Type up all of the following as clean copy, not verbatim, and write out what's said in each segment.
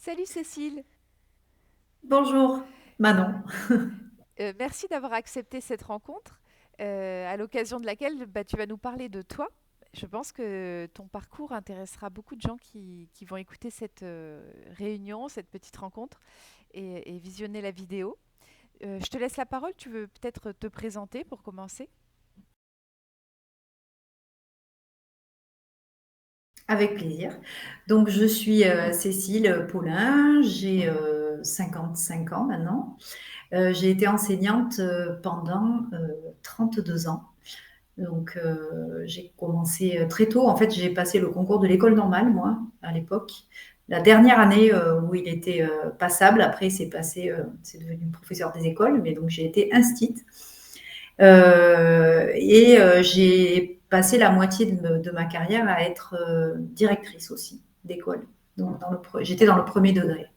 Salut Cécile. Bonjour, Manon. Merci d'avoir accepté cette rencontre, à l'occasion de laquelle tu vas nous parler de toi. Je pense que ton parcours intéressera beaucoup de gens qui vont écouter cette réunion, cette petite rencontre et visionner la vidéo. Je te laisse la parole, tu veux peut-être te présenter pour commencer? Avec plaisir. Donc, je suis Cécile Paulin, j'ai 55 ans maintenant. J'ai été enseignante pendant 32 ans. Donc, j'ai commencé très tôt. En fait, j'ai passé le concours de l'école normale, moi, à l'époque. La dernière année où il était passable, après, c'est devenu professeur des écoles, mais donc j'ai été instite. J'ai passé la moitié de ma carrière à être directrice aussi d'école. Donc, j'étais dans le premier degré.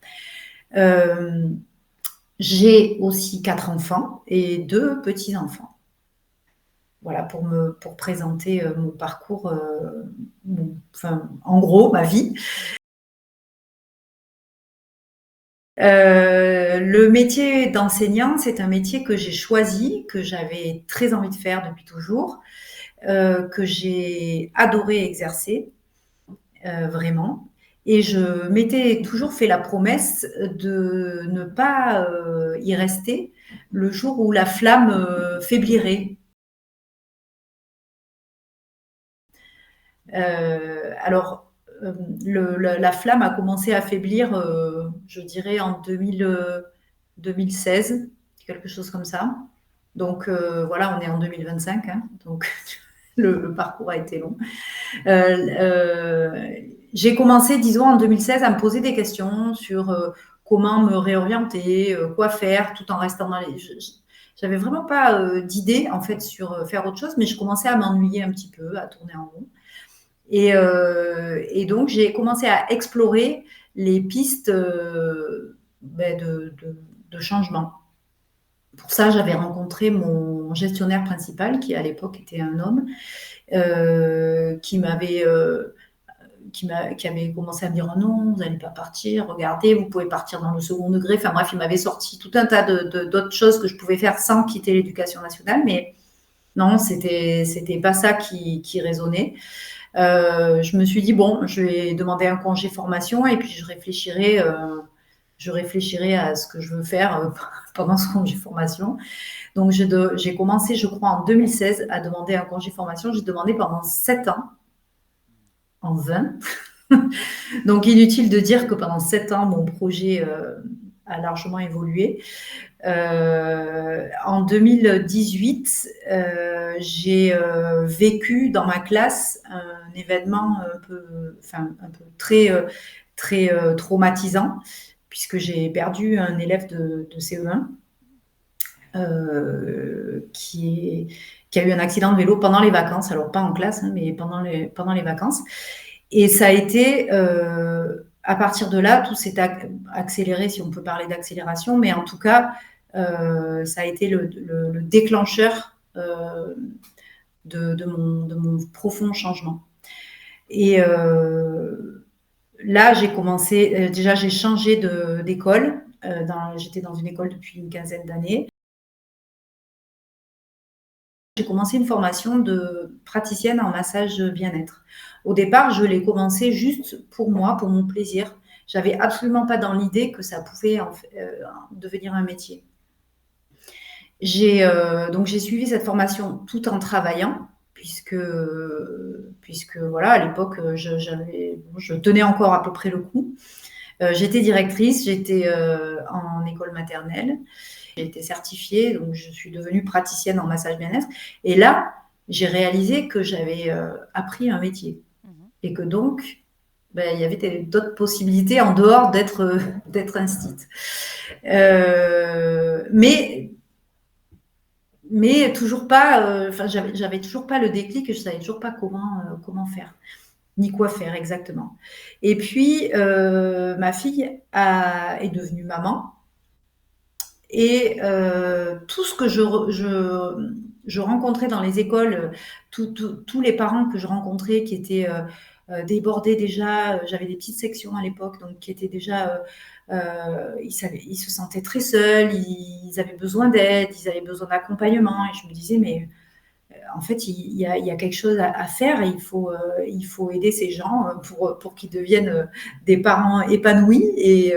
Euh, j'ai aussi 4 enfants et 2 petits-enfants. Voilà pour présenter mon parcours, enfin, en gros, ma vie. Le métier d'enseignant, c'est un métier que j'ai choisi, que j'avais très envie de faire depuis toujours, que j'ai adoré exercer, vraiment. Et je m'étais toujours fait la promesse de ne pas y rester le jour où la flamme faiblirait. Alors, la flamme a commencé à faiblir, je dirais, en 2016, quelque chose comme ça. Donc voilà, on est en 2025, hein, donc le parcours a été long. Euh, euh, j'ai commencé, disons, en 2016 à me poser des questions sur comment me réorienter, quoi faire, tout en restant dans les. J'avais vraiment pas d'idée en fait sur faire autre chose, mais je commençais à m'ennuyer un petit peu, à tourner en rond. Et donc j'ai commencé à explorer les pistes de changement. Pour ça, j'avais rencontré mon gestionnaire principal, qui à l'époque était un homme, qui m'avait qui avait commencé à me dire oh non, vous n'allez pas partir, regardez, vous pouvez partir dans le second degré. Enfin bref, il m'avait sorti tout un tas d'autres choses que je pouvais faire sans quitter l'éducation nationale, mais non, c'était pas ça qui résonnait. Je me suis dit bon, je vais demander un congé formation et puis je réfléchirai à ce que je veux faire pendant ce congé formation. Donc j'ai commencé, je crois, en 2016 à demander un congé formation. J'ai demandé pendant 7 ans, en vain. Donc, inutile de dire que pendant 7 ans, mon projet a largement évolué. En 2018, j'ai vécu dans ma classe un événement un peu très traumatisant, puisque j'ai perdu un élève de CE1 qui a eu un accident de vélo pendant les vacances, alors pas en classe, hein, mais pendant les vacances. Et ça a été, à partir de là, tout s'est accéléré, si on peut parler d'accélération, mais en tout cas, ça a été le déclencheur de mon profond changement. Et là, j'ai commencé, déjà, j'ai changé d'école. J'étais dans une école depuis une quinzaine d'années. J'ai commencé une formation de praticienne en massage bien-être. Au départ, je l'ai commencé juste pour moi, pour mon plaisir. J'avais absolument pas dans l'idée que ça pouvait devenir un métier. Donc j'ai suivi cette formation tout en travaillant, puisque voilà, à l'époque, je tenais encore à peu près le coup. J'étais directrice, j'étais en école maternelle. J'ai été certifiée, donc je suis devenue praticienne en massage bien-être. Et là, j'ai réalisé que j'avais appris un métier Mhm. et que donc, ben, il y avait d'autres possibilités en dehors d'être instite. Euh, mais, mais toujours pas, j'avais toujours pas le déclic et je savais toujours pas comment faire, ni quoi faire exactement. Et puis, ma fille est devenue maman. Et tout ce que je rencontrais dans les écoles tous les parents que je rencontrais qui étaient débordés déjà. J'avais des petites sections à l'époque, donc qui étaient déjà, ils se sentaient très seuls, ils avaient besoin d'aide, ils avaient besoin d'accompagnement. Et je me disais, mais en fait, il y a quelque chose à faire et il faut aider ces gens pour qu'ils deviennent des parents épanouis. Et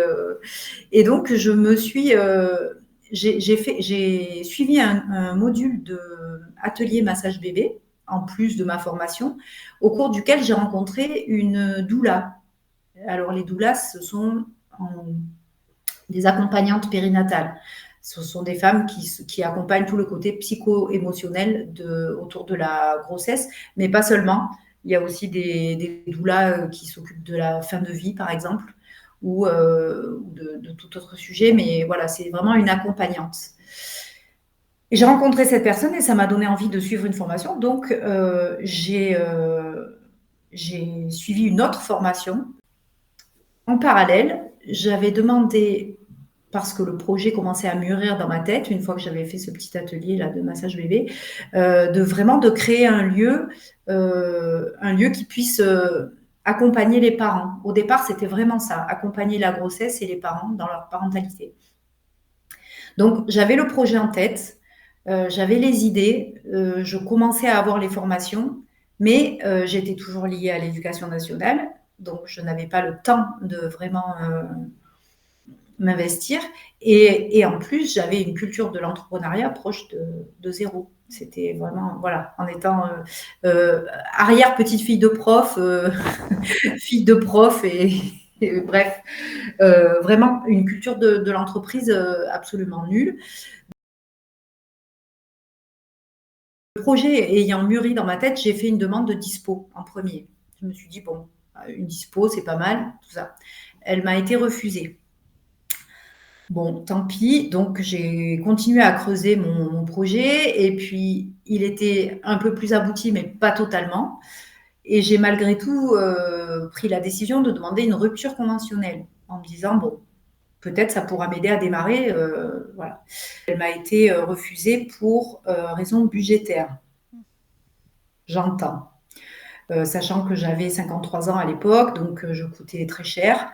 donc, j'ai suivi un module de atelier massage bébé, en plus de ma formation, au cours duquel j'ai rencontré une doula. Alors, les doulas, ce sont des accompagnantes périnatales. Ce sont des femmes qui accompagnent tout le côté psycho-émotionnel autour de la grossesse, mais pas seulement. Il y a aussi des doulas qui s'occupent de la fin de vie, par exemple, ou de tout autre sujet, mais voilà, c'est vraiment une accompagnante. Et j'ai rencontré cette personne et ça m'a donné envie de suivre une formation. Donc, j'ai suivi une autre formation. En parallèle, j'avais demandé, parce que le projet commençait à mûrir dans ma tête, une fois que j'avais fait ce petit atelier là de massage bébé, de créer un lieu qui puisse accompagner les parents. Au départ, c'était vraiment ça, accompagner la grossesse et les parents dans leur parentalité. Donc, j'avais le projet en tête, j'avais les idées, je commençais à avoir les formations, mais j'étais toujours liée à l'éducation nationale, donc je n'avais pas le temps de vraiment m'investir. Et en plus, j'avais une culture de l'entrepreneuriat proche de zéro. C'était vraiment, voilà, en étant arrière petite fille de prof, fille de prof, et bref, vraiment une culture de l'entreprise absolument nulle. Le projet ayant mûri dans ma tête, j'ai fait une demande de dispo en premier. Je me suis dit, bon, une dispo, c'est pas mal, tout ça. Elle m'a été refusée. Bon, tant pis. Donc, j'ai continué à creuser mon projet et puis il était un peu plus abouti, mais pas totalement. Et j'ai malgré tout pris la décision de demander une rupture conventionnelle en me disant, bon, peut-être ça pourra m'aider à démarrer. Voilà. Elle m'a été refusée pour raison budgétaire. J'entends. Sachant que j'avais 53 ans à l'époque, donc je coûtais très cher,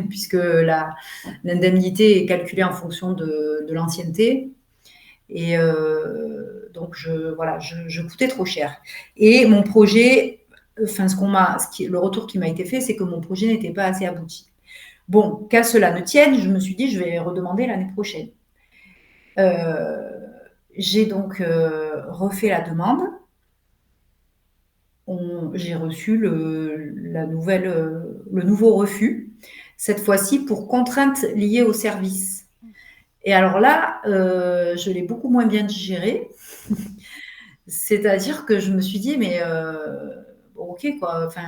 puisque l'indemnité est calculée en fonction de l'ancienneté. Et donc, je coûtais trop cher. Et mon projet, enfin, le retour qui m'a été fait, c'est que mon projet n'était pas assez abouti. Bon, qu'à cela ne tienne, je me suis dit, je vais redemander l'année prochaine. J'ai donc refait la demande. J'ai reçu le nouveau refus, cette fois-ci pour contrainte liée au service. Et alors là, je l'ai beaucoup moins bien digéré. C'est-à-dire que je me suis dit, mais bon, ok, quoi. Enfin,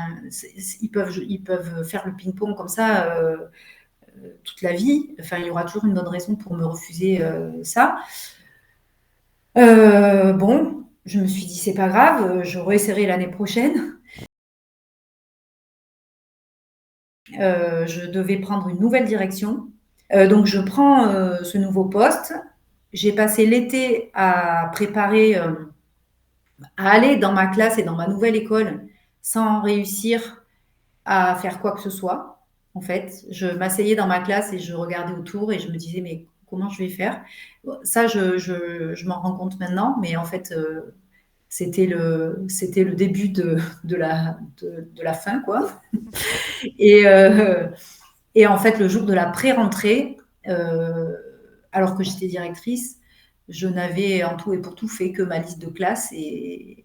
ils peuvent faire le ping-pong comme ça toute la vie. Enfin, il y aura toujours une bonne raison pour me refuser ça. Bon, je me suis dit, c'est pas grave, je réessayerai l'année prochaine. Je devais prendre une nouvelle direction. Donc, je prends ce nouveau poste. J'ai passé l'été à préparer, à aller dans ma classe et dans ma nouvelle école sans réussir à faire quoi que ce soit. En fait, je m'asseyais dans ma classe et je regardais autour et je me disais, mais comment je vais faire? Ça, je m'en rends compte maintenant, mais en fait, c'était le début de la fin, quoi. Et, euh, et en fait, le jour de la pré-rentrée, alors que j'étais directrice, je n'avais en tout et pour tout fait que ma liste de classe et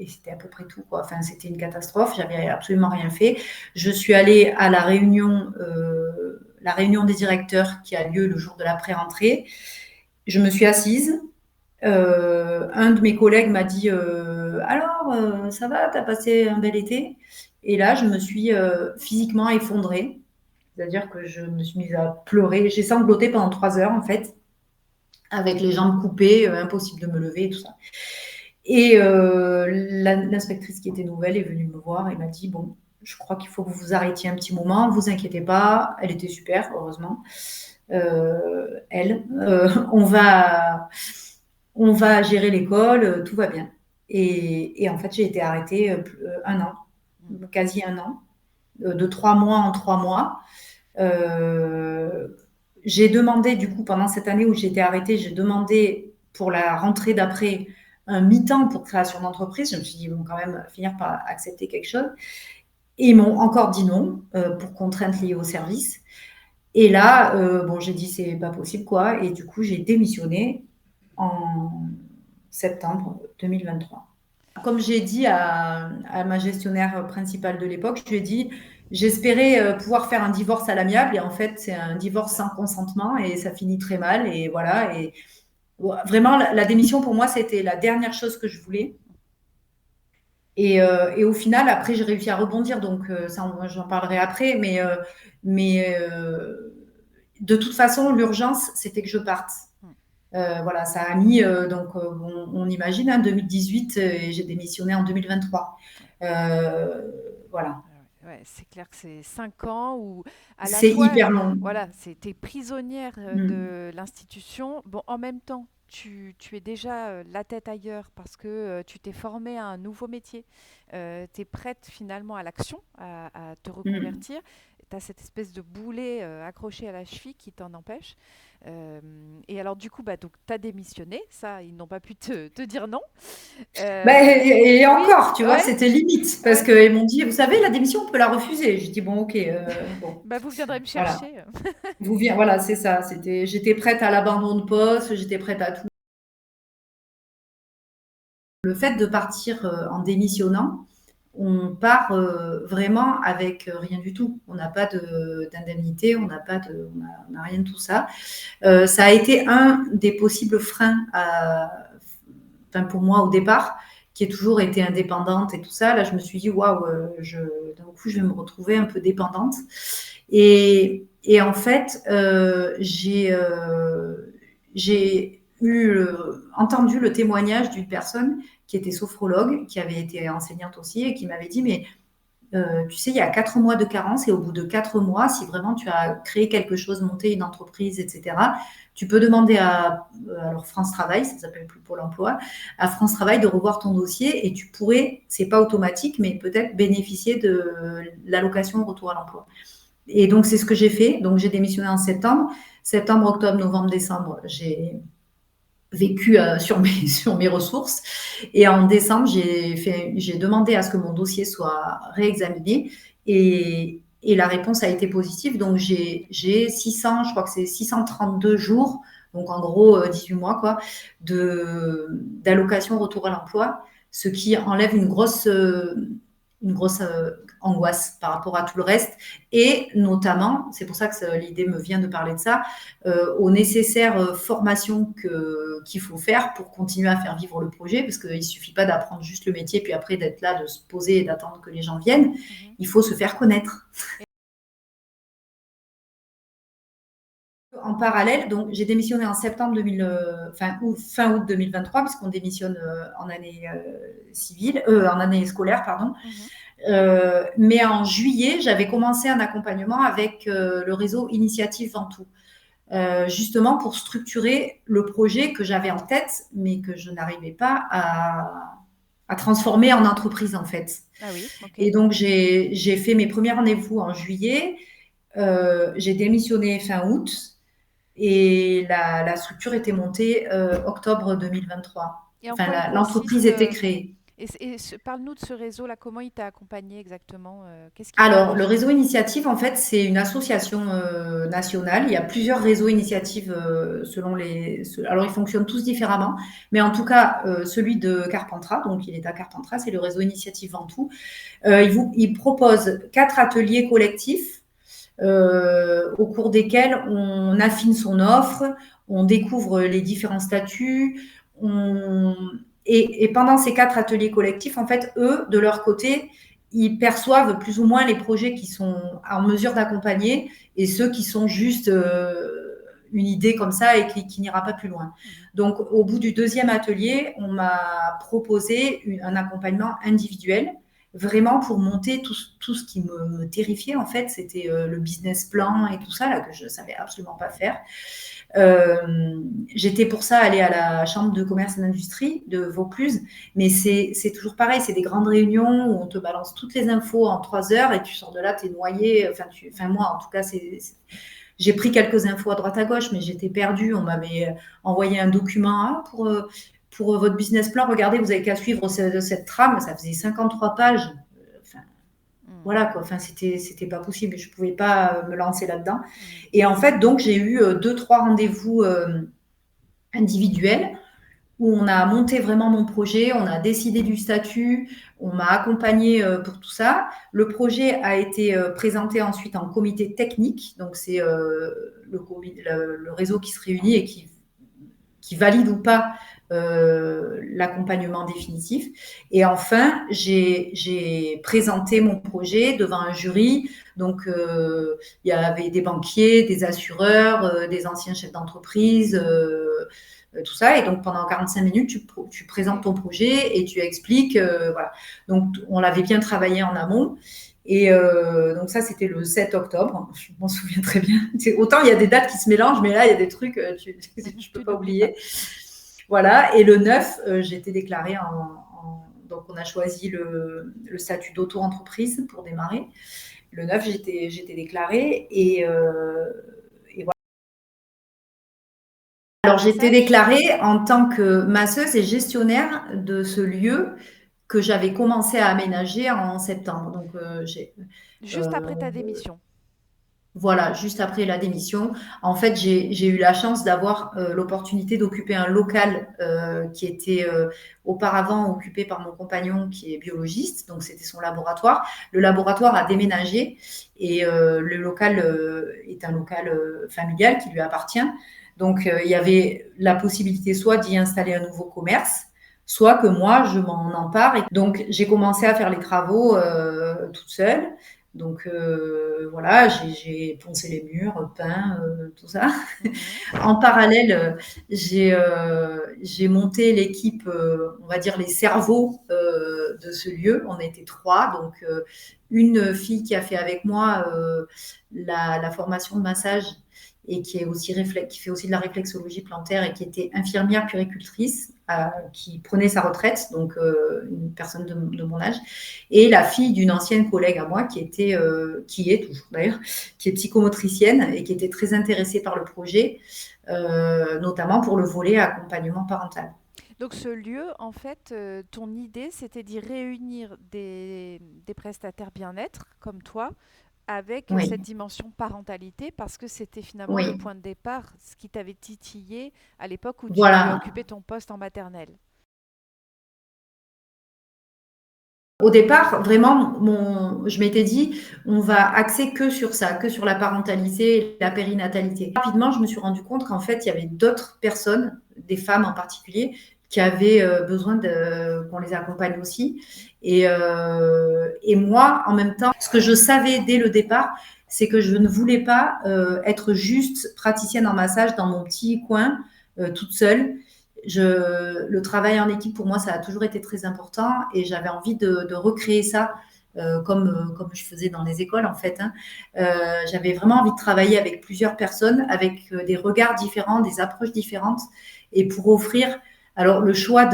c'était à peu près tout, quoi. Enfin, c'était une catastrophe, j'avais absolument rien fait. Je suis allée à la réunion des directeurs qui a lieu le jour de la pré-rentrée. Je me suis assise. Un de mes collègues m'a dit alors, ça va, t'as passé un bel été? Et là, je me suis physiquement effondrée. C'est-à-dire que je me suis mise à pleurer. J'ai sangloté pendant 3 heures, en fait, avec les jambes coupées, impossible de me lever et tout ça. Et l'inspectrice qui était nouvelle est venue me voir et m'a dit, bon, je crois qu'il faut que vous vous arrêtiez un petit moment, vous inquiétez pas. Elle était super, heureusement. On va on va gérer l'école, tout va bien. Et en fait, j'ai été arrêtée 1 an, Mm. quasi 1 an, de 3 mois en 3 mois. J'ai demandé, du coup, pendant cette année où j'ai été arrêtée, j'ai demandé pour la rentrée d'après un mi-temps pour création d'entreprise. Je me suis dit, ils vont quand même finir par accepter quelque chose. Et ils m'ont encore dit non pour contraintes liées au service. Et là, bon, j'ai dit, c'est pas possible, quoi. Et du coup, j'ai démissionné en septembre 2023. Comme j'ai dit à ma gestionnaire principale de l'époque, je lui ai dit, j'espérais pouvoir faire un divorce à l'amiable et en fait, c'est un divorce sans consentement et ça finit très mal. Et voilà. Et vraiment, la démission pour moi, c'était la dernière chose que je voulais. Et au final, après, j'ai réussi à rebondir. Donc, ça, j'en parlerai après. Mais de toute façon, l'urgence, c'était que je parte. Mm. Voilà, ça a mis, donc on imagine, hein, 2018 et j'ai démissionné en 2023. Ouais. Voilà, Ouais, ouais, c'est clair que c'est 5 ans où à la c'est fois, hyper long. voilà, c'était prisonnière Mm. de l'institution. Bon, en même temps, tu es déjà la tête ailleurs parce que tu t'es formée à un nouveau métier. Tu es prête finalement à l'action, à te Mm. reconvertir. Tu as cette espèce de boulet accroché à la cheville qui t'en empêche. Et alors, du coup, bah, tu as démissionné. Ça, ils n'ont pas pu te dire non. Bah, Euh, et oui, encore, tu vois, ouais, c'était limite parce ouais. qu'ils m'ont dit, vous savez, la démission, on peut la refuser. J'ai dit, bon, ok, bon, Bah, vous viendrez me voilà. chercher. Voilà, c'est ça. J'étais prête à l'abandon de poste, j'étais prête à tout. Le fait de partir en démissionnant, on part vraiment avec rien du tout. On n'a pas d'indemnité, on n'a rien de tout ça. Ça a été un des possibles freins enfin, pour moi au départ, qui ai toujours été indépendante et tout ça. Là, je me suis dit, waouh, d'un coup, je vais me retrouver un peu dépendante. Et en fait, j'ai entendu le témoignage d'une personne qui était sophrologue, qui avait été enseignante aussi, et qui m'avait dit, mais tu sais, il y a 4 mois de carence et au bout de 4 mois, si vraiment tu as créé quelque chose, monté une entreprise, etc., tu peux demander alors France Travail, ça s'appelle plus Pôle emploi, à France Travail de revoir ton dossier et tu pourrais, c'est pas automatique, mais peut-être bénéficier de l'allocation au retour à l'emploi. Et donc, c'est ce que j'ai fait. Donc, j'ai démissionné en septembre. Septembre, octobre, novembre, décembre, j'ai vécu sur mes ressources. Et en décembre, j'ai demandé à ce que mon dossier soit réexaminé et la réponse a été positive. Donc, j'ai 600, je crois que c'est 632 jours, donc en gros 18 mois, quoi, d'allocation retour à l'emploi, ce qui enlève une grosse angoisse par rapport à tout le reste. Et notamment, c'est pour ça que l'idée me vient de parler de ça, aux nécessaires formations qu'il faut faire pour continuer à faire vivre le projet, parce qu'il ne suffit pas d'apprendre juste le métier, puis après d'être là, de se poser et d'attendre que les gens viennent. Mhm. Il faut se faire connaître. En parallèle, donc j'ai démissionné en septembre 2000, fin août 2023, puisqu'on démissionne en année civile, en année scolaire, pardon. Mhm. Mais en juillet, j'avais commencé un accompagnement avec le réseau Initiative Ventoux. Justement pour structurer le projet que j'avais en tête, mais que je n'arrivais pas à transformer en entreprise en fait. Ah oui, ok. Et donc j'ai fait mes premiers rendez-vous en juillet, j'ai démissionné fin août et la structure était montée octobre 2023. Et en Enfin, quoi il l'entreprise consiste était créée. parle-nous de ce réseau-là, comment il t'a accompagné exactement qu'est-ce qu'il Alors, le propose? réseau Initiative, en fait, c'est une association nationale. Il y a plusieurs réseaux Initiative selon alors, ils fonctionnent tous différemment, mais en tout cas, celui de Carpentras, donc il est à Carpentras, c'est le réseau Initiative Ventoux. Il propose 4 ateliers collectifs au cours desquels on affine son offre, on découvre les différents statuts, on... et pendant ces 4 ateliers collectifs, en fait, eux, de leur côté, ils perçoivent plus ou moins les projets qui sont en mesure d'accompagner et ceux qui sont juste une idée comme ça et qui n'ira pas plus loin. Mhm. Donc, au bout du deuxième atelier, on m'a proposé un accompagnement individuel. vraiment pour monter tout ce qui me terrifiait, en fait, c'était le business plan et tout ça, là, que je ne savais absolument pas faire. J'étais pour ça allée à la chambre de commerce et d'industrie de Vaucluse, mais c'est toujours pareil, c'est des grandes réunions où on te balance toutes les infos en 3 heures et tu sors de là, tu es noyé. Enfin, moi, en tout cas, j'ai pris quelques infos à droite à gauche, mais j'étais perdue. On m'avait envoyé un document pour votre business plan. Regardez, vous avez qu'à suivre cette trame. Ça faisait 53 pages. Enfin, voilà quoi. Enfin, c'était pas possible. Je pouvais pas me lancer là-dedans. Et en fait, donc, j'ai eu 2-3 rendez-vous individuels où on a monté vraiment mon projet, on a décidé du statut, on m'a accompagné pour tout ça. Le projet a été présenté ensuite en comité technique, donc c'est le réseau qui se réunit et qui valide ou pas l'accompagnement définitif. Et enfin, j'ai présenté mon projet devant un jury. Donc, il y avait des banquiers, des assureurs, des anciens chefs d'entreprise, tout ça. Et donc, pendant 45 minutes, tu présentes ton projet et tu expliques. Voilà. Donc, on l'avait bien travaillé en amont. Et donc ça, c'était le 7 octobre. Je m'en souviens très bien. Autant il y a des dates qui se mélangent, mais là, il y a des trucs que tu ne peux pas oublier. Voilà. Et le 9, j'ai été déclarée donc, on a choisi le statut d'auto-entreprise pour démarrer. Le 9, j'étais déclarée et voilà. Alors, j'étais déclarée en tant que masseuse et gestionnaire de ce lieu que j'avais commencé à aménager en septembre. Donc, Juste après ta démission. voilà, juste après la démission. En fait, j'ai eu la chance d'avoir l'opportunité d'occuper un local qui était auparavant occupé par mon compagnon qui est biologiste, donc c'était son laboratoire. Le laboratoire a déménagé et le local est un local familial qui lui appartient. Donc, il y avait la possibilité soit d'y installer un nouveau commerce, soit que moi, je m'en empare. Et donc, j'ai commencé à faire les travaux toute seule. Donc voilà, j'ai poncé les murs, peint, tout ça. En parallèle, j'ai monté l'équipe, on va dire les cerveaux de ce lieu. On était 3, donc une fille qui a fait avec moi la formation de massage et qui fait aussi de la réflexologie plantaire et qui était infirmière puéricultrice, qui prenait sa retraite, donc une personne de mon âge, et la fille d'une ancienne collègue à moi qui est toujours d'ailleurs, qui est psychomotricienne et qui était très intéressée par le projet, notamment pour le volet accompagnement parental. Donc ce lieu, en fait, ton idée, c'était d'y réunir des prestataires bien-être comme toi, avec cette Oui, dimension parentalité, parce que c'était finalement le oui, point de départ, ce qui t'avait titillé à l'époque où tu voilà. occupais ton poste en maternelle. Au départ, vraiment, je m'étais dit, on va axer que sur ça, que sur la parentalité et la périnatalité. Rapidement, je me suis rendu compte qu'en fait, il y avait d'autres personnes, des femmes en particulier, qui avaient besoin qu'on les accompagne aussi. Et moi, en même temps, ce que je savais dès le départ, c'est que je ne voulais pas être juste praticienne en massage dans mon petit coin, toute seule. Le travail en équipe, pour moi, ça a toujours été très important et j'avais envie de recréer ça comme je faisais dans les écoles, en fait. Hein. J'avais vraiment envie de travailler avec plusieurs personnes, avec des regards différents, des approches différentes et pour offrir. Alors, le choix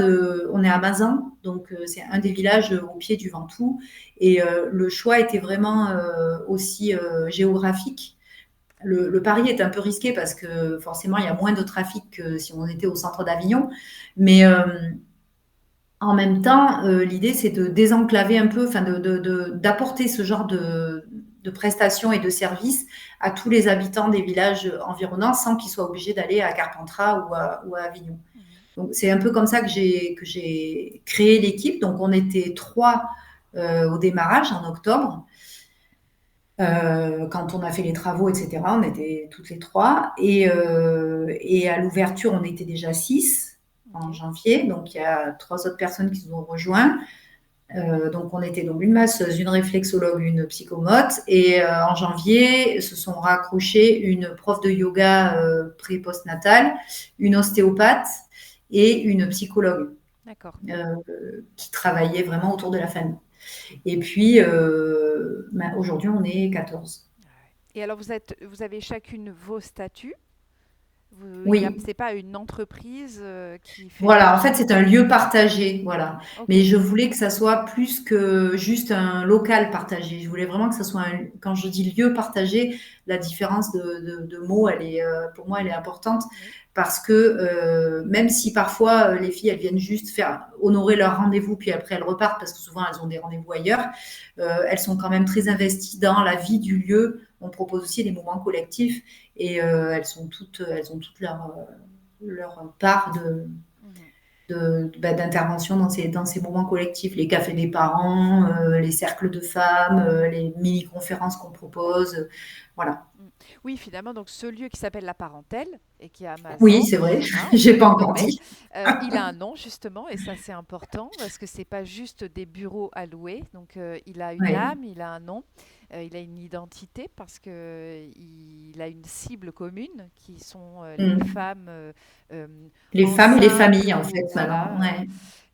on est à Mazan, donc c'est un des villages au pied du Ventoux, et le choix était vraiment aussi géographique. Le pari est un peu risqué parce que forcément, il y a moins de trafic que si on était au centre d'Avignon. Mais en même temps, l'idée, c'est de désenclaver un peu, enfin, d'apporter ce genre de prestations et de services à tous les habitants des villages environnants sans qu'ils soient obligés d'aller à Carpentras ou à Avignon. Donc, c'est un peu comme ça que j'ai créé l'équipe. Donc, on était 3 au démarrage en octobre. Quand on a fait les travaux, etc., on était toutes les 3. Et à l'ouverture, on était déjà 6 en janvier. Donc, il y a 3 autres personnes qui nous ont rejoints. Donc, on était donc une masseuse, une réflexologue, une psychomote. Et en janvier, se sont raccrochés une prof de yoga pré-postnatal, une ostéopathe et une psychologue D'accord. qui travaillait vraiment autour de la famille. Et puis, aujourd'hui, on est 14. Et alors, vous avez chacune vos statuts. Oui. C'est pas une entreprise qui fait Voilà, en partie. fait, c'est un lieu partagé, voilà. Ok. Mais je voulais que ça soit plus que juste un local partagé. Je voulais vraiment que ça soit quand je dis lieu partagé, la différence de mots, pour moi, elle est importante Oui. parce que même si parfois les filles, elles viennent juste faire honorer leur rendez-vous, puis après elles repartent parce que souvent elles ont des rendez-vous ailleurs, elles sont quand même très investies dans la vie du lieu. On propose aussi des moments collectifs et elles ont toutes leur part Mhm. d'intervention dans ces moments collectifs, les cafés des parents, les cercles de femmes, les mini-conférences qu'on propose. Voilà. Mm. Oui, finalement, donc ce lieu qui s'appelle La Parentèle et qui est à Oui, Mazan, c'est vrai, hein, j'ai on pas le encore nommait, dit. il a un nom justement et ça c'est important parce que c'est pas juste des bureaux à louer. Donc il a une Ouais. âme, il a un nom, il a une identité parce que il a une cible commune qui sont les Mm. femmes euh, Les femmes et les enceintes familles, en ou fait, maintenant. voilà,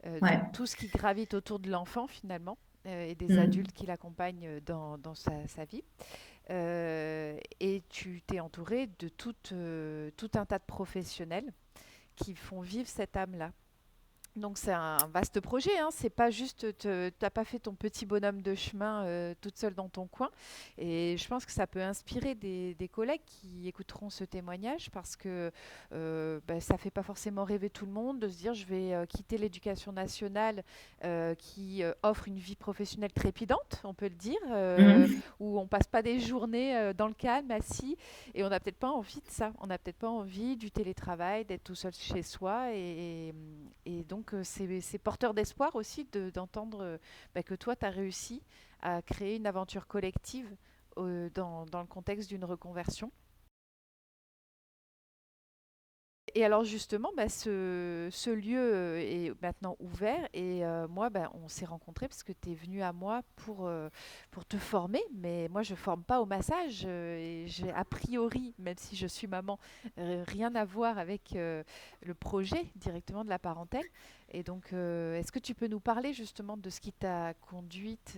Ouais. Ouais. tout ce qui gravite autour de l'enfant finalement et des Mm. adultes qui l'accompagnent dans sa vie. Et tu t'es entouré de tout un tas de professionnels qui font vivre cette âme-là. Donc c'est un vaste projet, hein. C'est pas juste, t'as pas fait ton petit bonhomme de chemin toute seule dans ton coin. Et je pense que ça peut inspirer des collègues qui écouteront ce témoignage parce que bah, ça fait pas forcément rêver tout le monde de se dire je vais quitter l'éducation nationale qui offre une vie professionnelle trépidante, on peut le dire, Mm. où on passe pas des journées dans le calme, assis, et on n'a peut-être pas envie de ça. On n'a peut-être pas envie du télétravail, d'être tout seul chez soi et donc, c'est porteur d'espoir aussi d'entendre bah, que toi, tu as réussi à créer une aventure collective dans le contexte d'une reconversion. Et alors justement, bah, ce lieu est maintenant ouvert et moi, bah, on s'est rencontrés parce que tu es venu à moi pour te former, mais moi je ne forme pas au massage et j'ai a priori, même si je suis maman, rien à voir avec le projet directement de la parentèle. Et donc, est-ce que tu peux nous parler justement de ce qui t'a conduite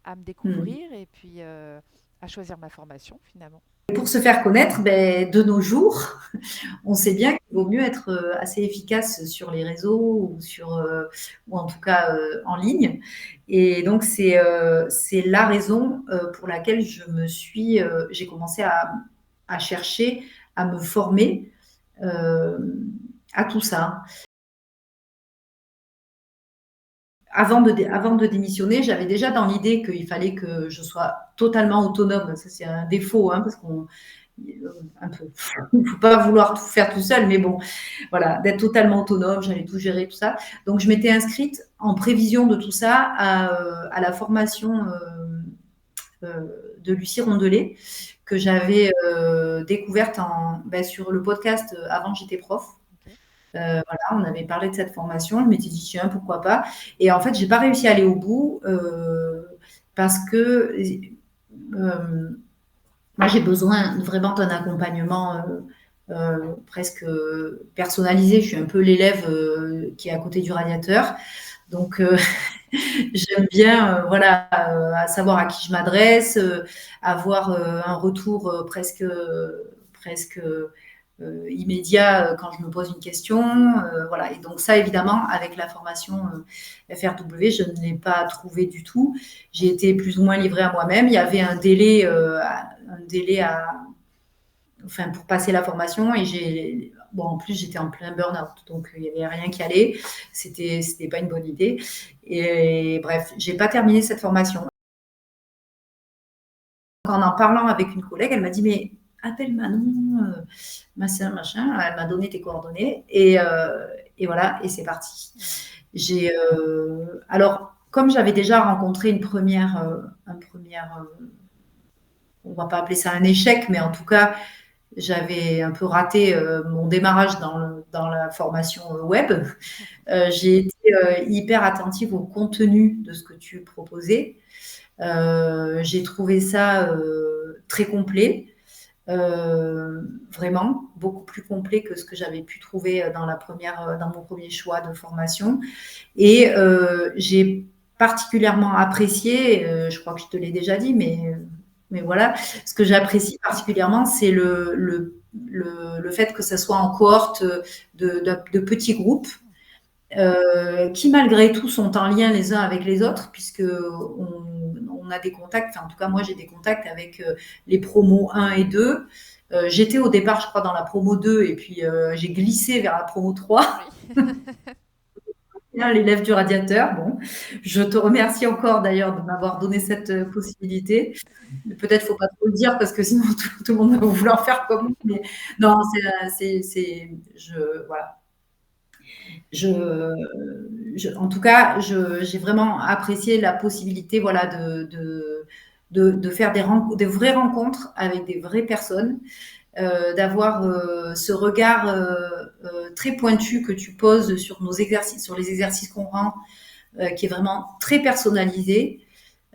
à me Mm. découvrir et puis à choisir ma formation finalement? Pour se faire connaître, de nos jours, on sait bien qu'il vaut mieux être assez efficace sur les réseaux ou en tout cas en ligne. Et donc, c'est la raison pour laquelle j'ai commencé à chercher, à me former euh, à tout ça. Avant de démissionner, j'avais déjà dans l'idée qu'il fallait que je sois totalement autonome. Ça, c'est un défaut, hein, parce qu'on un peu, il ne faut pas vouloir tout faire tout seul, mais bon, voilà, d'être totalement autonome, j'allais tout gérer, tout ça. Donc, je m'étais inscrite en prévision de tout ça à la formation de Lucie Rondelet que j'avais découverte sur le podcast Avant j'étais prof. Ok. Voilà, on avait parlé de cette formation, je m'étais dit tiens, pourquoi pas. Et en fait, j'ai pas réussi à aller au bout parce que moi, j'ai besoin vraiment d'un accompagnement presque personnalisé. Je suis un peu l'élève qui est à côté du radiateur. Donc, j'aime bien voilà, à savoir à qui je m'adresse, avoir un retour presque immédiat quand je me pose une question. Voilà. Et donc ça, évidemment, avec la formation FRW, je ne l'ai pas trouvé du tout. J'ai été plus ou moins livrée à moi-même. Il y avait enfin, pour passer la formation et en plus j'étais en plein burn-out, donc il n'y avait rien qui allait. C'était pas une bonne idée. Et bref, j'ai pas terminé cette formation. En parlant avec une collègue, elle m'a dit mais appelle Manon, machin, machin. Elle m'a donné tes coordonnées et voilà, et c'est parti. Hmm. Alors, comme j'avais déjà rencontré un première on va pas appeler ça un échec, mais en tout cas, j'avais un peu raté mon démarrage dans la formation web. J'ai été hyper attentive au contenu de ce que tu proposais. J'ai trouvé ça très complet, vraiment beaucoup plus complet que ce que j'avais pu trouver dans mon premier choix de formation. Et j'ai particulièrement apprécié, je crois que je te l'ai déjà dit, mais voilà, ce que j'apprécie particulièrement, c'est le fait que ça soit en cohorte de petits groupes qui malgré tout sont en lien les uns avec les autres, puisque on a des contacts, enfin en tout cas moi j'ai des contacts avec les promos 1 et 2. J'étais au départ, je crois, dans la promo 2 et puis j'ai glissé vers la promo 3. Oui. L'élève du radiateur. Bon, je te remercie encore d'ailleurs de m'avoir donné cette possibilité. Peut-être faut pas trop le dire parce que sinon tout le monde va vouloir faire comme moi. Mais non, voilà. En tout cas, j'ai vraiment apprécié la possibilité, voilà, de faire des vraies rencontres avec des vraies personnes, d'avoir ce regard très pointu que tu poses sur nos exercices, sur les exercices qu'on rend, qui est vraiment très personnalisé.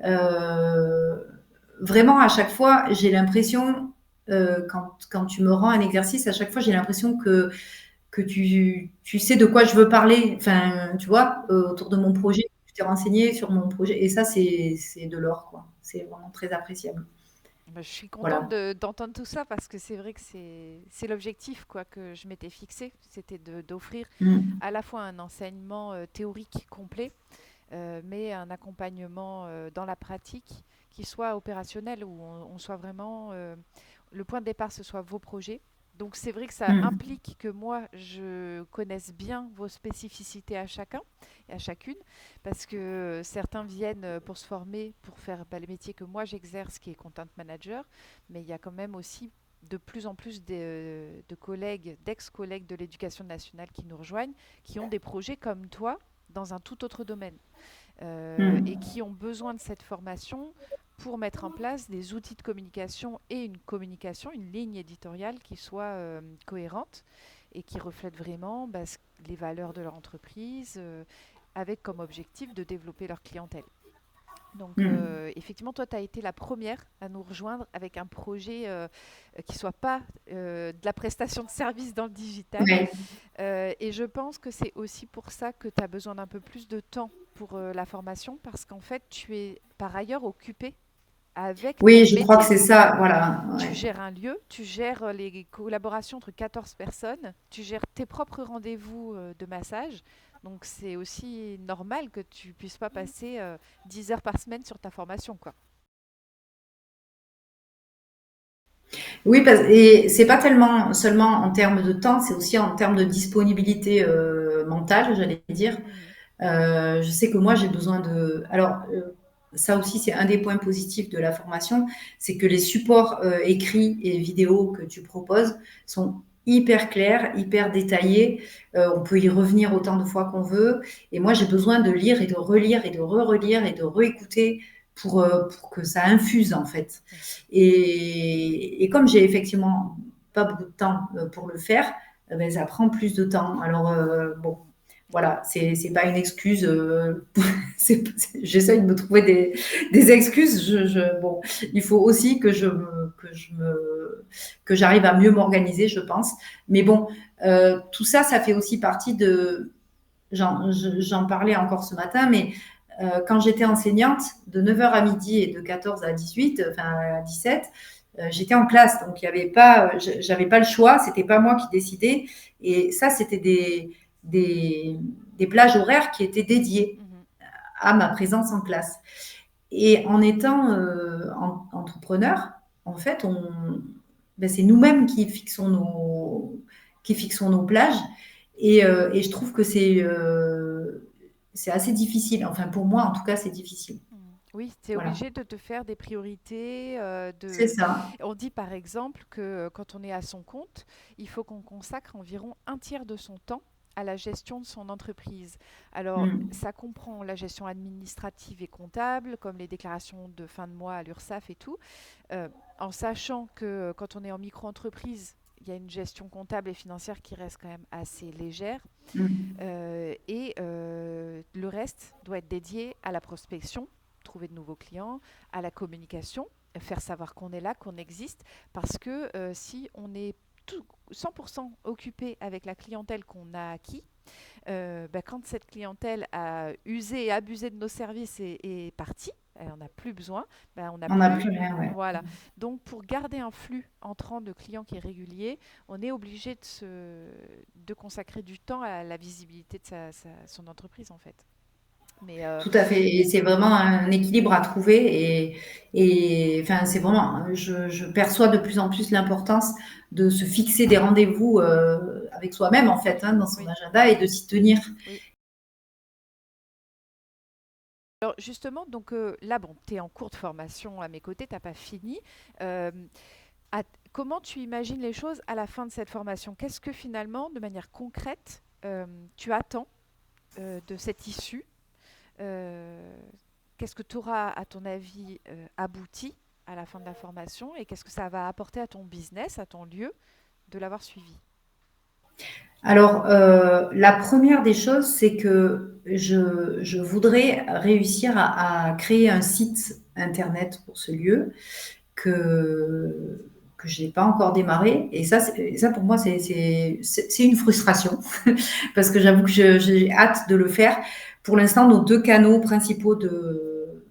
Euh, Vraiment, à chaque fois, j'ai l'impression, quand tu me rends un exercice, à chaque fois, j'ai l'impression que tu sais de quoi je veux parler. Enfin, tu vois, autour de mon projet, tu t'es renseigné sur mon projet. Et ça, c'est de l'or, quoi. C'est vraiment très appréciable. Bah, je suis contente Voilà. d'entendre tout ça parce que c'est vrai que c'est l'objectif quoi que je m'étais fixé, c'était d'offrir Mm. à la fois un enseignement théorique complet, mais un accompagnement dans la pratique qui soit opérationnel, où on soit vraiment le point de départ, ce soit vos projets. Donc c'est vrai que ça Mm. implique que moi, je connaisse bien vos spécificités à chacun et à chacune, parce que certains viennent pour se former, pour faire bah, les métiers que moi j'exerce, qui est content manager, mais il y a quand même aussi de plus en plus de collègues, d'ex-collègues de l'éducation nationale qui nous rejoignent, qui ont des projets comme toi dans un tout autre domaine et Mm. qui ont besoin de cette formation pour mettre en place des outils de communication et une communication, une ligne éditoriale qui soit cohérente et qui reflète vraiment bah, les valeurs de leur entreprise avec comme objectif de développer leur clientèle. Donc, Mm. effectivement, toi, tu as été la première à nous rejoindre avec un projet qui ne soit pas de la prestation de service dans le digital. Ouais. Et je pense que c'est aussi pour ça que tu as besoin d'un peu plus de temps pour la formation, parce qu'en fait, tu es par ailleurs occupé avec ton Oui, je crois que métier. c'est ça. Voilà. Tu Ouais. gères un lieu, tu gères les collaborations entre 14 personnes, tu gères tes propres rendez-vous de massage. Donc c'est aussi normal que tu puisses pas passer 10 heures par semaine sur ta formation, quoi. Oui, et c'est pas tellement seulement en termes de temps, c'est aussi en termes de disponibilité mentale, j'allais dire. Mhm. Je sais que moi, j'ai besoin de. Alors, ça aussi, c'est un des points positifs de la formation, c'est que les supports écrits et vidéos que tu proposes sont hyper clairs, hyper détaillés. On peut y revenir autant de fois qu'on veut. Et moi, j'ai besoin de lire et de relire et de re-relire et de réécouter pour que ça infuse, en fait. Oui. Et comme j'ai effectivement pas beaucoup de temps pour le faire, ben, ça prend plus de temps. Alors, bon, Mm. Oui. voilà, c'est pas une excuse. J'essaye de me trouver des excuses. Bon, il faut aussi que j'arrive à mieux m'organiser, je pense. Mais bon, tout ça, ça fait aussi partie de. J'en parlais encore ce matin, mais quand j'étais enseignante, de 9h à midi et de 14 à 18, enfin à 17, j'étais en classe, donc il y avait pas, j'avais pas le choix, c'était pas moi qui décidais, et ça c'était des, des plages horaires qui étaient dédiées Mhm. à ma présence en classe. Et en étant entrepreneur, en fait, ben, c'est nous-mêmes qui fixons nos plages, et je trouve que c'est assez difficile. Enfin, pour moi, en tout cas, c'est difficile. Mm. Oui, tu es Voilà, obligé de te faire des priorités. c'est ça. On dit par exemple que quand on est à son compte, il faut qu'on consacre environ un tiers de son temps à la gestion de son entreprise. Alors, Mm. ça comprend la gestion administrative et comptable, comme les déclarations de fin de mois à l'URSSAF et tout, euh, en sachant que quand on est en micro-entreprise, il y a une gestion comptable et financière qui reste quand même assez légère. Mm. Le reste doit être dédié à la prospection, trouver de nouveaux clients, à la communication, faire savoir qu'on est là, qu'on existe, parce que si on est tout 100% occupé avec la clientèle qu'on a acquis, quand cette clientèle a usé et abusé de nos services et est partie, elle en a plus besoin, on n'a On n'a plus. plus rien, ouais. Voilà. Donc, pour garder un flux entrant de clients qui est régulier, on est obligé de consacrer du temps à la visibilité de son entreprise, en fait. Mais Tout à fait. Et c'est vraiment un équilibre à trouver. Enfin, c'est vraiment, je perçois de plus en plus l'importance de se fixer des rendez-vous avec soi-même, en fait, oui, hein, dans son oui, agenda et de s'y tenir. oui. Alors justement, donc là, bon, tu es en cours de formation à mes côtés, tu n'as pas fini. Euh, à- Comment tu imagines les choses à la fin de cette formation? Qu'est-ce que finalement, de manière concrète, tu attends de cette issue? Euh, Qu'est-ce que tu auras, à ton avis, abouti à la fin de la formation et qu'est-ce que ça va apporter à ton business, à ton lieu, de l'avoir suivi? Alors, la première des choses, c'est que je voudrais réussir à créer un site internet pour ce lieu que, que je n'ai pas encore démarré. Et ça pour moi, c'est une frustration parce que j'avoue que j'ai hâte de le faire. Pour l'instant, nos deux canaux principaux de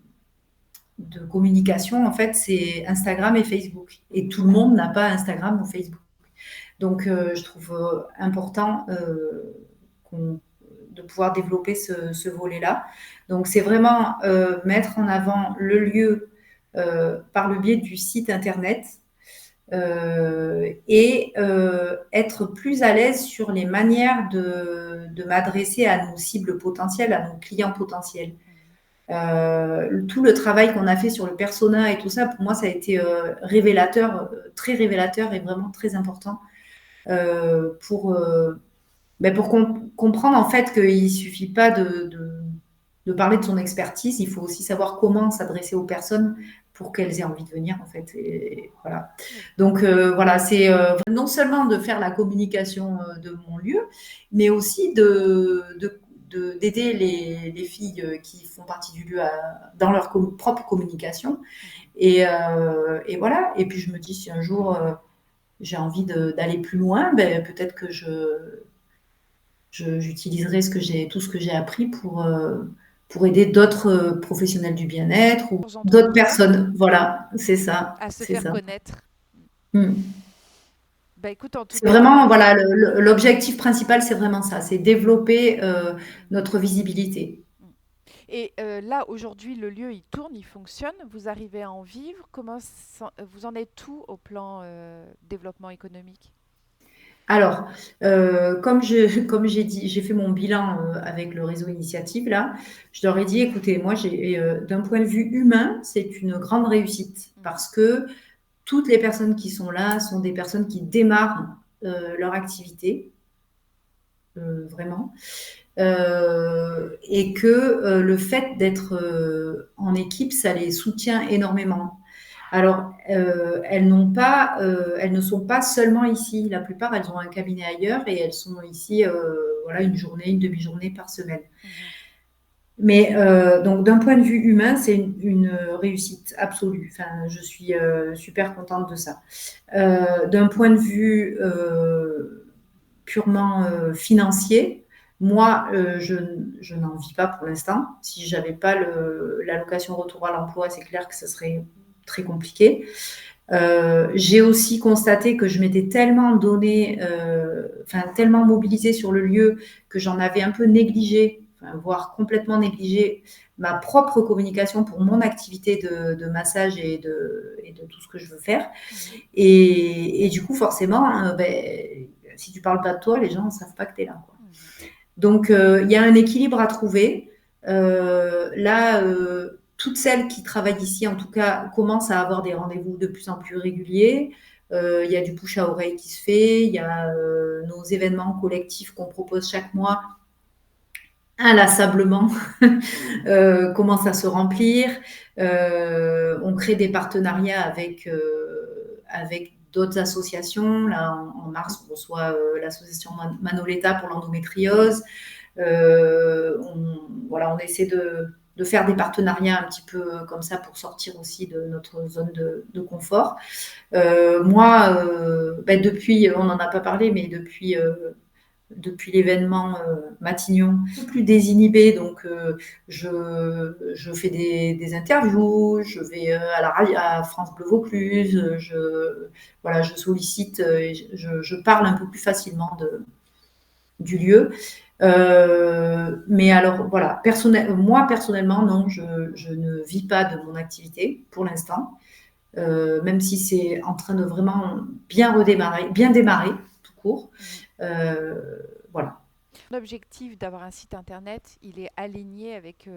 communication, en fait, c'est Instagram et Facebook. Et tout le monde n'a pas Instagram ou Facebook. Donc, je trouve important de pouvoir développer ce volet-là. Donc, c'est vraiment mettre en avant le lieu par le biais du site internet et être plus à l'aise sur les manières de m'adresser à nos cibles potentielles, à nos clients potentiels. Mhm. Tout le travail qu'on a fait sur le persona et tout ça, pour moi, ça a été révélateur, très révélateur et vraiment très important pour, pour comprendre en fait qu'il ne suffit pas de parler de son expertise, il faut aussi savoir comment s'adresser aux personnes pour qu'elles aient envie de venir en fait. Et voilà. Oui. Donc voilà, c'est non seulement de faire la communication de mon lieu, mais aussi d'aider les filles qui font partie du lieu dans leur propre communication. Mhm. Et voilà. Et puis je me dis si un jour j'ai envie d'aller plus loin, peut-être que j'utiliserai tout ce que j'ai appris pour aider d'autres professionnels du bien-être ou Aux d'autres entrepreneurs personnes. Voilà, c'est ça, à se c'est faire ça. connaître. Mm. Bah écoute, en tout C'est cas, vraiment, voilà, l'objectif principal, c'est vraiment ça, c'est développer mm, notre visibilité. mm. Et là, aujourd'hui, le lieu, il tourne, il fonctionne. Vous arrivez à en vivre. Vous en êtes où au plan développement économique? Alors, comme j'ai dit, j'ai fait mon bilan avec le réseau Initiative, là, je leur ai dit, écoutez, moi, d'un point de vue humain, c'est une grande réussite Mhm. parce que toutes les personnes qui sont là sont des personnes qui démarrent leur activité, vraiment, et que le fait d'être en équipe, ça les soutient énormément. Alors, elles ne sont pas seulement ici. La plupart, elles ont un cabinet ailleurs et elles sont ici, voilà, une journée, une demi-journée par semaine. Mhm. Mais donc, d'un point de vue humain, c'est une réussite absolue. Enfin, je suis super contente de ça. D'un point de vue purement financier, moi, je n'en vis pas pour l'instant. Si j'avais pas l'allocation retour à l'emploi, c'est clair que ce serait très compliqué. J'ai aussi constaté que je m'étais tellement donné, tellement mobilisée sur le lieu que j'en avais un peu négligé, voire complètement négligé ma propre communication pour mon activité de massage et de tout ce que je veux faire. Mhm. Et du coup, forcément, si tu parles pas de toi, les gens ne savent pas que tu es là, quoi. Mhm. Donc, il y a un équilibre à trouver. Là, toutes celles qui travaillent ici, en tout cas, commencent à avoir des rendez-vous de plus en plus réguliers. Il y a du bouche à oreille qui se fait. Il y a nos événements collectifs qu'on propose chaque mois inlassablement commencent à se remplir. On crée des partenariats avec d'autres associations. Là, en mars, on reçoit l'association Manoleta pour l'endométriose. Voilà, on essaie de faire des partenariats un petit peu comme ça pour sortir aussi de notre zone de confort. Moi, depuis, on n'en a pas parlé, mais depuis l'événement Matignon, plus désinhibée, donc je fais des interviews, je vais à la radio, à France Bleu Vaucluse, voilà, je sollicite, je parle un peu plus facilement du lieu. Mais alors voilà, moi personnellement, non, je ne vis pas de mon activité pour l'instant, même si c'est en train de vraiment bien démarrer tout court. Voilà. L'objectif d'avoir un site internet, il est aligné avec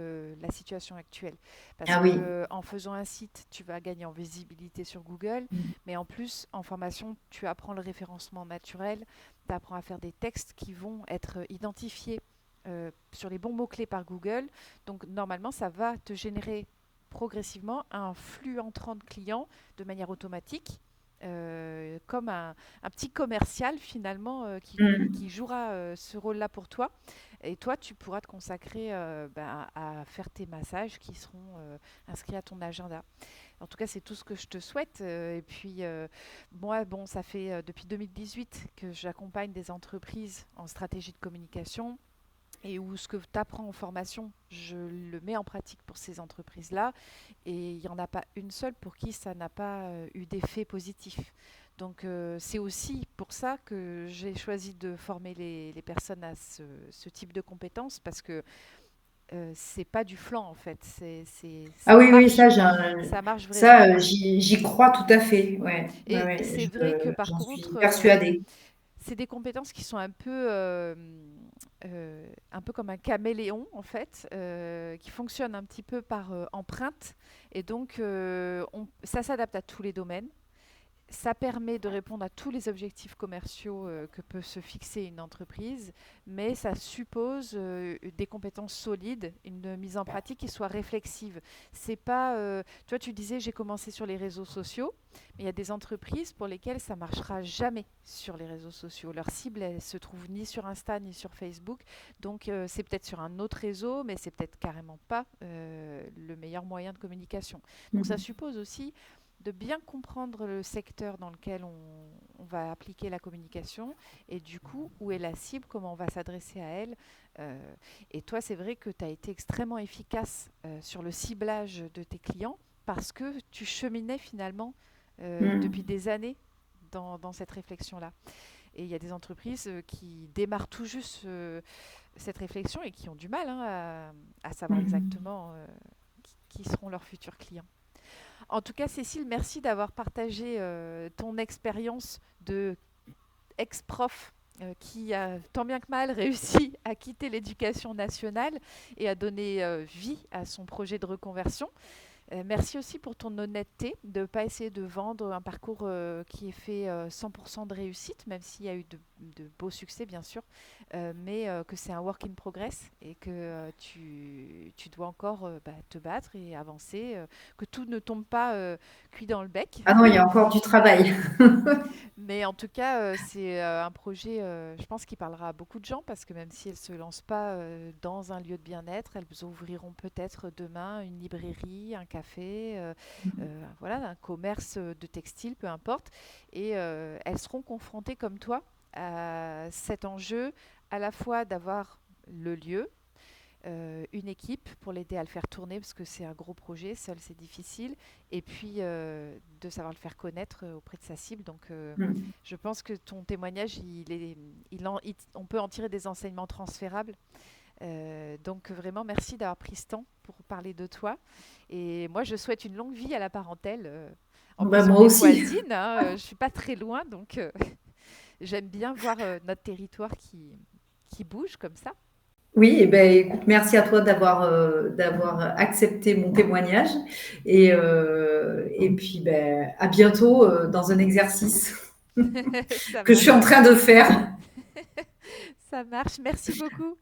la situation actuelle. Parce Ah oui. que en faisant un site, tu vas gagner en visibilité sur Google, mais en plus, en formation, tu apprends le référencement naturel, tu apprends à faire des textes qui vont être identifiés sur les bons mots-clés par Google. Donc normalement, ça va te générer progressivement un flux entrant de clients de manière automatique. Comme un petit commercial finalement qui jouera ce rôle-là pour toi. Et toi, tu pourras te consacrer à faire tes massages qui seront inscrits à ton agenda. En tout cas, c'est tout ce que je te souhaite. Et puis, moi, bon, ça fait depuis 2018 que j'accompagne des entreprises en stratégie de communication et où ce que tu apprends en formation, je le mets en pratique pour ces entreprises-là. Et il n'y en a pas une seule pour qui ça n'a pas eu d'effet positif. Donc c'est aussi pour ça que j'ai choisi de former les personnes à ce type de compétences parce que c'est pas du flanc en fait. Ah Ça oui, oui, marche. Ça marche vraiment. j'y crois tout à fait. Ouais, ouais, Et ouais, c'est vrai que par j'en suis contre, persuadée. c'est des compétences qui sont un peu comme un caméléon en fait, qui fonctionnent un petit peu par empreinte. Et donc, ça s'adapte à tous les domaines. Ça permet de répondre à tous les objectifs commerciaux que peut se fixer une entreprise, mais ça suppose des compétences solides, une mise en pratique qui soit réflexive. C'est pas, toi, tu disais, j'ai commencé sur les réseaux sociaux, mais il y a des entreprises pour lesquelles ça marchera jamais sur les réseaux sociaux. Leur cible, elle se trouve ni sur Insta ni sur Facebook, donc c'est peut-être sur un autre réseau, mais c'est peut-être carrément pas le meilleur moyen de communication. Donc ça suppose aussi de bien comprendre le secteur dans lequel on va appliquer la communication et du coup, où est la cible, comment on va s'adresser à elle. Et toi, c'est vrai que tu as été extrêmement efficace sur le ciblage de tes clients parce que tu cheminais finalement depuis des années dans cette réflexion-là. Et il y a des entreprises qui démarrent tout juste cette réflexion et qui ont du mal à savoir exactement qui seront leurs futurs clients. En tout cas, Cécile, merci d'avoir partagé ton expérience de ex-prof qui a tant bien que mal réussi à quitter l'éducation nationale et à donner vie à son projet de reconversion. Merci aussi pour ton honnêteté de ne pas essayer de vendre un parcours qui est fait 100% de réussite, même s'il y a eu de beaux succès, bien sûr, mais que c'est un work in progress et que tu dois encore te battre et avancer, que tout ne tombe pas cuit dans le bec. Ah non, il y a encore du travail. Mais en tout cas, c'est un projet, je pense, qui parlera à beaucoup de gens parce que même si elles ne se lancent pas dans un lieu de bien-être, elles ouvriront peut-être demain une librairie, un café, voilà, un commerce de textile, peu importe. Et elles seront confrontées comme toi à cet enjeu à la fois d'avoir le lieu, une équipe pour l'aider à le faire tourner parce que c'est un gros projet, seul c'est difficile, et puis de savoir le faire connaître auprès de sa cible. Donc je pense que ton témoignage, on peut en tirer des enseignements transférables. Donc vraiment merci d'avoir pris ce temps pour parler de toi. Et moi je souhaite une longue vie à la parentèle. En Bah, plus on moi est aussi. voisines, hein, je suis pas très loin, donc j'aime bien voir notre territoire qui bouge comme ça. Oui, et ben, écoute, merci à toi d'avoir accepté mon témoignage. Et puis, ben, à bientôt dans un exercice Ça que je suis en marche. train de faire. Ça marche. Merci beaucoup.